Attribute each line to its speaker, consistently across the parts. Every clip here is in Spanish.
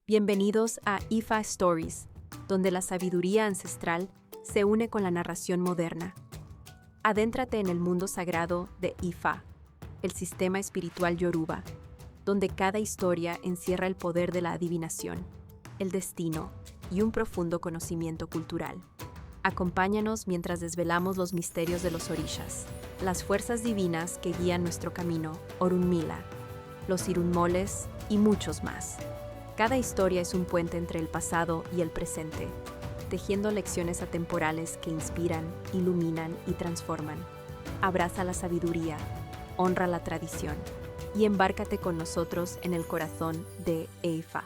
Speaker 1: Bienvenidos a Ifa Stories, donde la sabiduría ancestral se une con la narración moderna. Adéntrate en el mundo sagrado de Ifa, el sistema espiritual yoruba, donde cada historia encierra el poder de la adivinación, el destino y un profundo conocimiento cultural. Acompáñanos mientras desvelamos los misterios de los orishas, las fuerzas divinas que guían nuestro camino, Orunmila, los irunmoles y muchos más. Cada historia es un puente entre el pasado y el presente, tejiendo lecciones atemporales que inspiran, iluminan y transforman. Abraza la sabiduría, honra la tradición y embárcate con nosotros en el corazón de Ifa.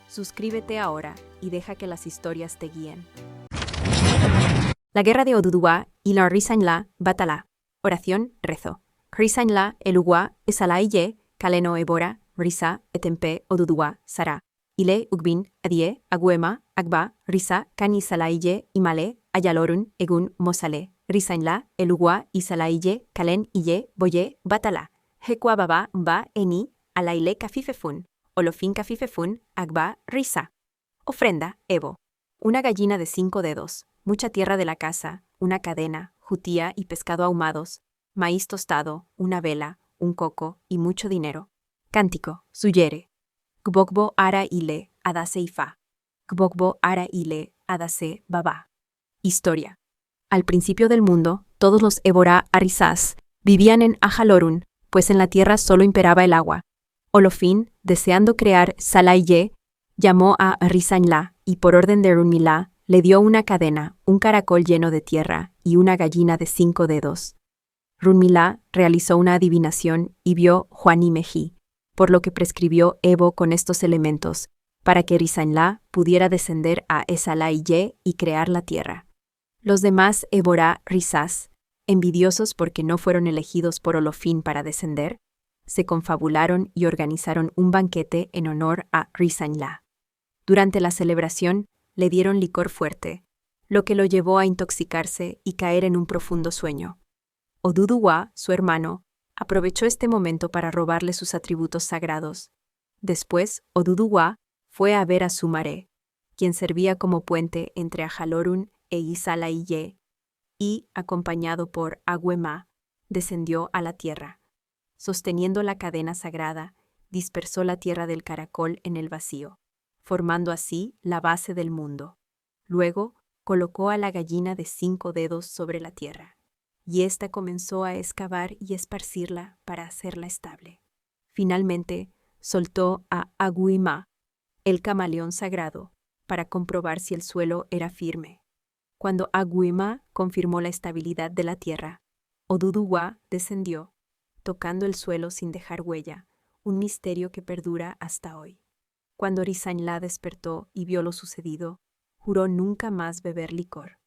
Speaker 1: Suscríbete ahora y deja que las historias te guíen. La guerra de Oduduwa y la Risañla Batala. Oración, rezo. Risañla Eluwa Esalaye Kaleno Ebora Risa Etempe Oduduwa Sara. Ile Ugbin Adie Aguema Agba Risa Kani Salaye Imale Ayalorun Egun Mosale. Risañla Eluwa Isalaye Kalen Iye Boye Batala. Hekwa Baba Mba Eni Alaile Kafifefun. Olofin Kafifefun Agba Risa. Ofrenda Evo. Una gallina de 5 dedos, mucha tierra de la casa, una cadena, jutía y pescado ahumados, maíz tostado, una vela, un coco y mucho dinero. Cántico, Suyere. Gbogbo ara ile, adase ifa. Gbogbo ara ile, adase baba. Historia. Al principio del mundo, todos los Ébora Arizás vivían en Ajalorun, pues en la tierra solo imperaba el agua. Olofin, deseando crear Salaye, llamó a Risañla y por orden de Orunmila le dio una cadena, un caracol lleno de tierra y una gallina de 5 dedos. Orunmila realizó una adivinación y vio Juanimeji, por lo que prescribió Evo con estos elementos, para que Risañla pudiera descender a Esalaye y crear la tierra. Los demás Ébora Rizás, envidiosos porque no fueron elegidos por Olofin para descender, se confabularon y organizaron un banquete en honor a Risañla. Durante la celebración, le dieron licor fuerte, lo que lo llevó a intoxicarse y caer en un profundo sueño. Oduduwa, su hermano, aprovechó este momento para robarle sus atributos sagrados. Después, Oduduwa fue a ver a Sumare, quien servía como puente entre Ajalorun e Isalaye, y, acompañado por Agüema, descendió a la tierra. Sosteniendo la cadena sagrada, dispersó la tierra del caracol en el vacío, formando así la base del mundo. Luego, colocó a la gallina de 5 dedos sobre la tierra, y ésta comenzó a excavar y esparcirla para hacerla estable. Finalmente, soltó a Agüima, el camaleón sagrado, para comprobar si el suelo era firme. Cuando Agüima confirmó la estabilidad de la tierra, Oduduwa descendió, tocando el suelo sin dejar huella, un misterio que perdura hasta hoy. Cuando Risañla despertó y vio lo sucedido, juró nunca más beber licor.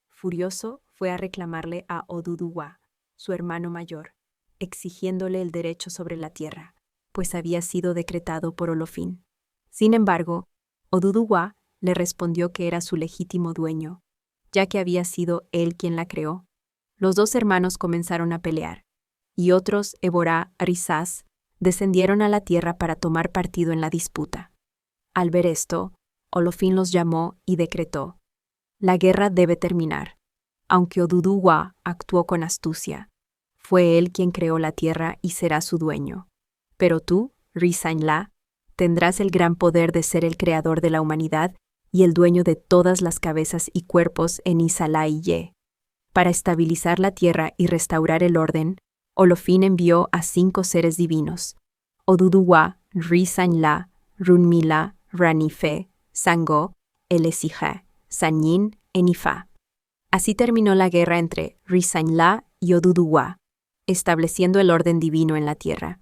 Speaker 1: Furioso, fue a reclamarle a Oduduwa, su hermano mayor, exigiéndole el derecho sobre la tierra, pues había sido decretado por Olofin. Sin embargo, Oduduwa le respondió que era su legítimo dueño, ya que había sido él quien la creó. Los dos hermanos comenzaron a pelear, y otros Ébora Rizás descendieron a la tierra para tomar partido en la disputa. Al ver esto, Olofin los llamó y decretó: la guerra debe terminar. Aunque Oduduwa actuó con astucia, fue él quien creó la tierra y será su dueño. Pero tú, Risañla, tendrás el gran poder de ser el creador de la humanidad y el dueño de todas las cabezas y cuerpos en Isalaye. Para estabilizar la tierra y restaurar el orden, Olofin envió a 5 seres divinos: Oduduwa, Risañla, Orunmila, Ranife, Sango, Elesija, Sañin, Enifa. Así terminó la guerra entre Risañla y Oduduwa, estableciendo el orden divino en la tierra.